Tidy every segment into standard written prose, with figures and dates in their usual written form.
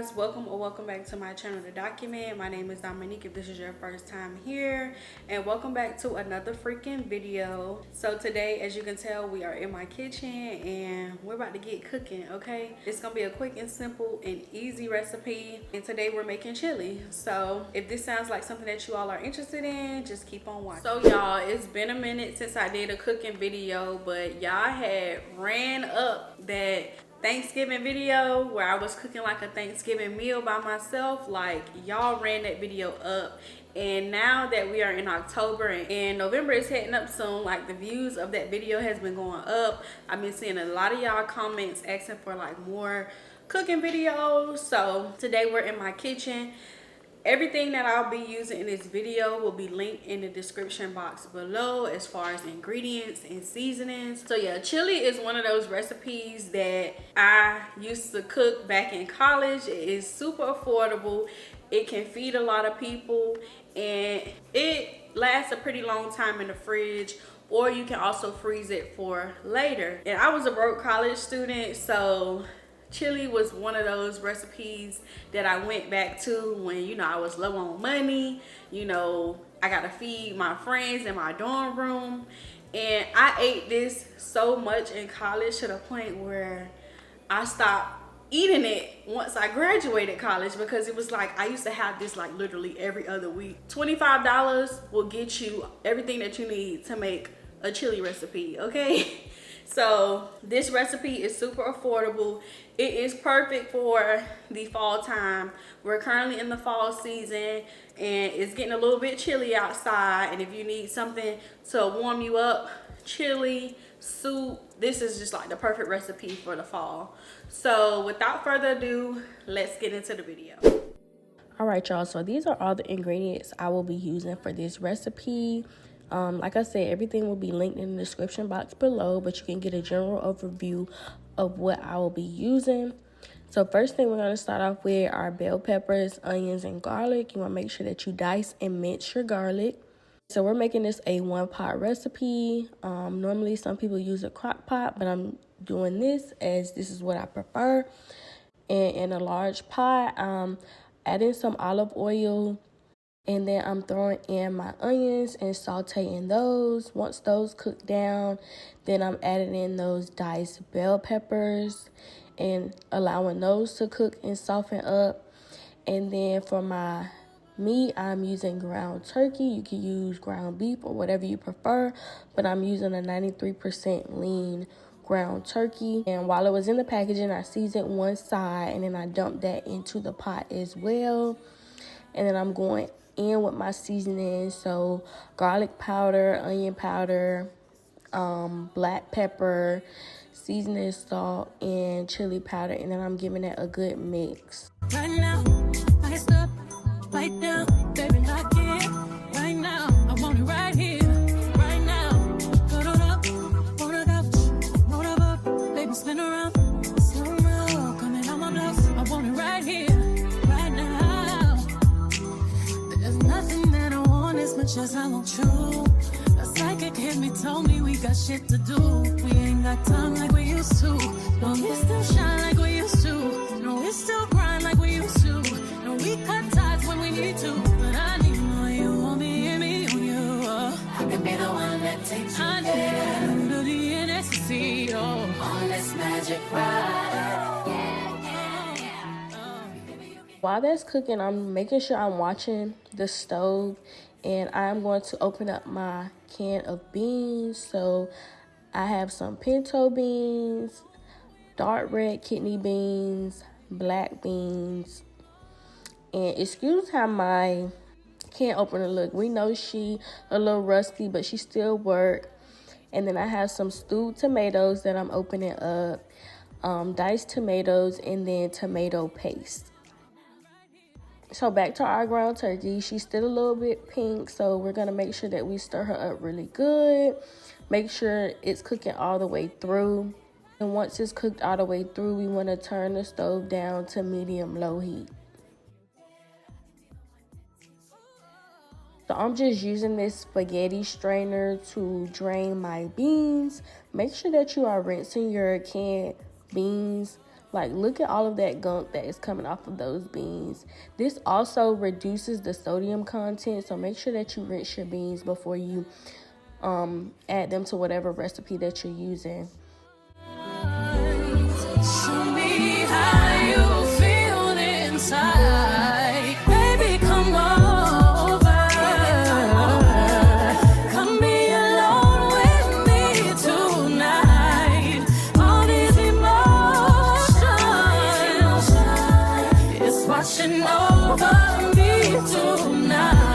guys, welcome or welcome back to my channel The Document. My name is Dominique if this is your first time here, and welcome back to another freaking video. So today, as you can tell, we are in my kitchen and we're about to get cooking. Okay, it's gonna be a quick and simple and easy recipe, and today we're making chili. So if this sounds like something that you all are interested in, just keep on watching. So y'all, it's been a minute since I did a cooking video, but y'all had ran up that Thanksgiving video where I was cooking like a Thanksgiving meal by myself. Like, y'all ran that video up, and now that we are in October and November is heading up soon, like, the views of that video has been going up. I've been seeing a lot of y'all comments asking for like more cooking videos. So today we're in my kitchen. Everything that I'll be using in this video will be linked in the description box below as far as ingredients and seasonings. So yeah, chili is one of those recipes that I used to cook back in college. It is super affordable. It can feed a lot of people, and it lasts a pretty long time in the fridge, or you can also freeze it for later. And I was a broke college student, so chili was one of those recipes that I went back to when, you know, I was low on money. You know, I gotta feed my friends in my dorm room, and I ate this so much in college to the point where I stopped eating it once I graduated college, because it was like I used to have this like literally every other week. $25 will get you everything that you need to make a chili recipe, okay? So this recipe is super affordable. It is perfect for the fall time. We're currently in the fall season and it's getting a little bit chilly outside, and if you need something to warm you up, chili, soup, this is just like the perfect recipe for the fall. So without further ado, let's get into the video. All right, y'all, so these are all the ingredients I will be using for this recipe. Like I said, everything will be linked in the description box below, but you can get a general overview of what I will be using. So first thing we're going to start off with are bell peppers, onions, and garlic. You want to make sure that you dice and mince your garlic. So we're making this a one-pot recipe. Normally some people use a crock pot, but I'm doing this as this is what I prefer. And in a large pot, adding some olive oil. And then I'm throwing in my onions and sauteing those. Once those cook down, then I'm adding in those diced bell peppers and allowing those to cook and soften up. And then for my meat, I'm using ground turkey. You can use ground beef or whatever you prefer, but I'm using a 93% lean ground turkey. And while it was in the packaging, I seasoned one side and then I dumped that into the pot as well. And then I'm going in with my seasoning, so garlic powder, onion powder, black pepper, seasoning salt, and chili powder, and then I'm giving it a good mix. Right now, I stop, right now, baby, lock it. Right now, I want it right here, right now. Put it up, put it up, put it up, baby, spin around, coming out my blouse. I want it right here. Just I want you. A psychic hit me, told me we got shit to do. We ain't got time like we used to. No, we still shine like we used to. No, we still grind like we used to. No, we cut ties when we need to. But I need more you, want me and me on you. I can be the one that takes you there. Under the NSC, on this magic ride. While that's cooking, I'm making sure I'm watching the stove. And I'm going to open up my can of beans. So I have some pinto beans, dark red kidney beans, black beans. And excuse how my can opener look. We know she a little rusty, but she still work. And then I have some stewed tomatoes that I'm opening up, diced tomatoes, and then tomato paste. So back to our ground turkey. She's still a little bit pink, so we're going to make sure that we stir her up really good. Make sure it's cooking all the way through. And once it's cooked all the way through, we want to turn the stove down to medium-low heat. So I'm just using this spaghetti strainer to drain my beans. Make sure that you are rinsing your canned beans Like, look at all of that gunk that is coming off of those beans. This also reduces the sodium content, so make sure that you rinse your beans before you add them to whatever recipe that you're using. Show me how you feel inside. Baby, come over. Come be alone with me tonight. All these emotions, it's washing over me tonight.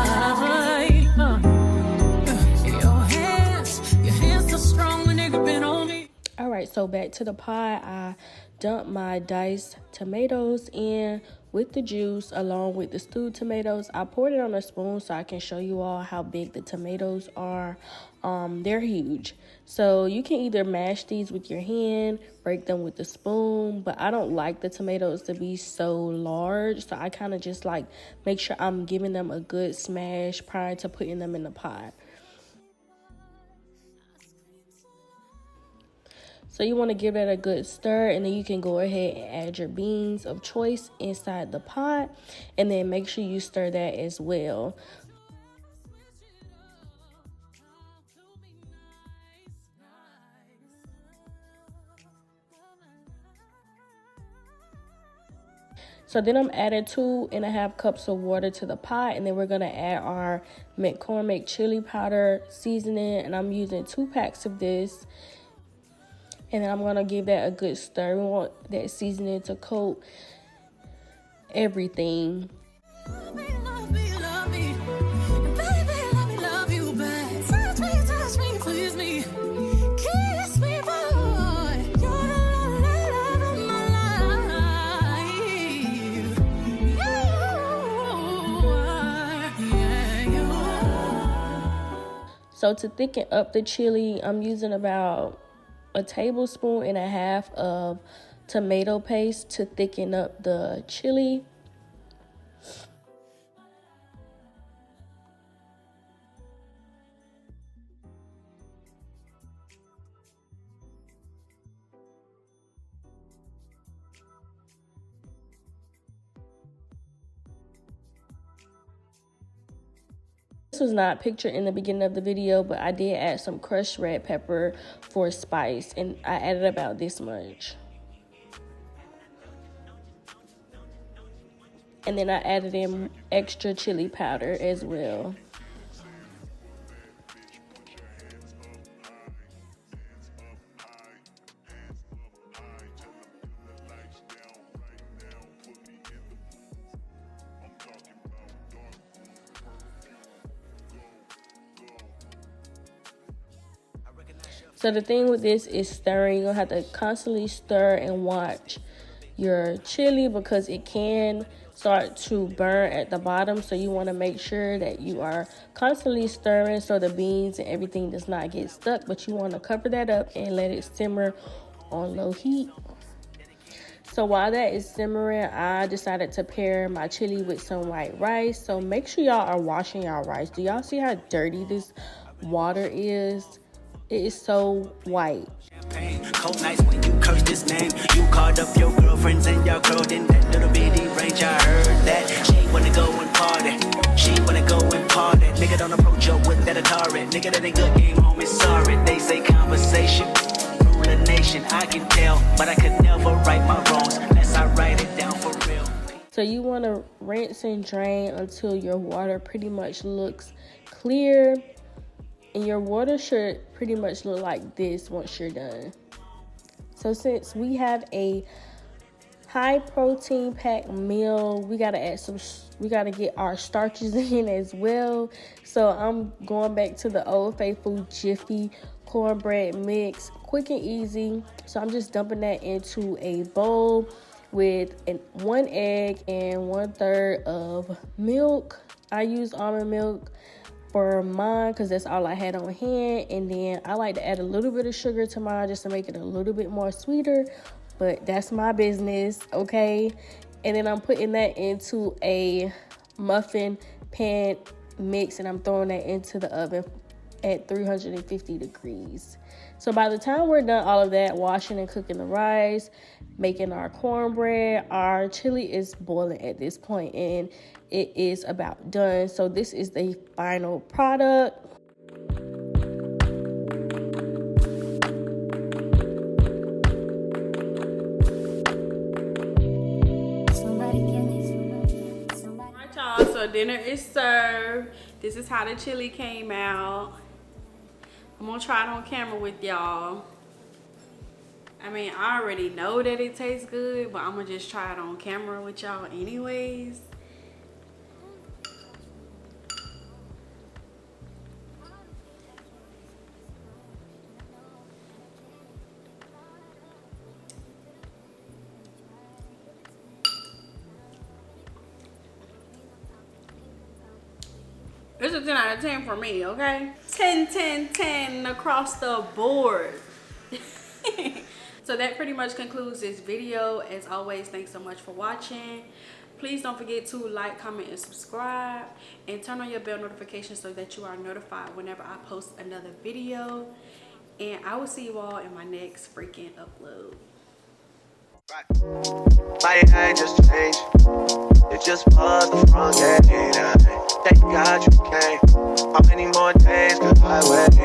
Your hands so strong when they been on me. Alright, so back to the pot. I dumped my diced tomatoes in with the juice along with the stewed tomatoes. I poured it on a spoon so I can show you all how big the tomatoes are. They're huge. So you can either mash these with your hand, break them with the spoon, but I don't like the tomatoes to be so large. So I kind of just like make sure I'm giving them a good smash prior to putting them in the pot. So you want to give that a good stir, and then you can go ahead and add your beans of choice inside the pot, and then make sure you stir that as well. So then I'm adding 2.5 cups of water to the pot, and then we're going to add our McCormick Chili powder seasoning, and I'm using 2 packs of this. And then I'm going to give that a good stir. We want that seasoning to coat everything. Love me, love me, love me. Baby, let me love you back. Touch me, please me. Kiss me, boy. You're the love of my life. You are. So to thicken up the chili, I'm using about 1.5 tablespoons of tomato paste to thicken up the chili. This was not pictured in the beginning of the video, but I did add some crushed red pepper for spice, and I added about this much. And then I added in extra chili powder as well. So the thing with this is stirring. You're going to have to constantly stir and watch your chili because it can start to burn at the bottom. So you want to make sure that you are constantly stirring so the beans and everything does not get stuck. But you want to cover that up and let it simmer on low heat. So while that is simmering, I decided to pair my chili with some white rice. So make sure y'all are washing y'all rice. Do y'all see how dirty this water is? It is so white. Cold nights when you curse this name. You called up your girlfriends and y'all curled in that little bitty range. I heard that she wanna go and party. She wanna go and party. Nigga don't approach her with that Atari. Nigga that ain't good game home is sorry. They say conversation rule a nation. I can tell, but I could never right my wrongs unless I write it down for real. So you want to rinse and drain until your water pretty much looks clear. And your water should pretty much look like this once you're done. So since we have a high protein packed meal, we gotta get our starches in as well. So I'm going back to the Old Faithful Jiffy cornbread mix, quick and easy. So I'm just dumping that into a bowl with 1 egg and 1/3 of milk. I use almond milk for mine because that's all I had on hand, and then I like to add a little bit of sugar to mine just to make it a little bit more sweeter, but that's my business, okay? And then I'm putting that into a muffin pan mix, and I'm throwing that into the oven at 350 degrees. So by the time we're done all of that, washing and cooking the rice, making our cornbread, our chili is boiling at this point and it is about done. So this is the final product. Alright, y'all, so dinner is served. This is how the chili came out. I'm gonna try it on camera with y'all. I mean, I already know that it tastes good, but I'm gonna just try it on camera with y'all anyways. It's a 10 out of 10 for me, okay? 10, 10, 10 across the board. So that pretty much concludes this video. As always, thanks so much for watching. Please don't forget to like, comment, and subscribe. And turn on your bell notifications so that you are notified whenever I post another video. And I will see you all in my next freaking upload. My eye just changed. It just was the wrong day. Thank God you came. How many more days could I wait?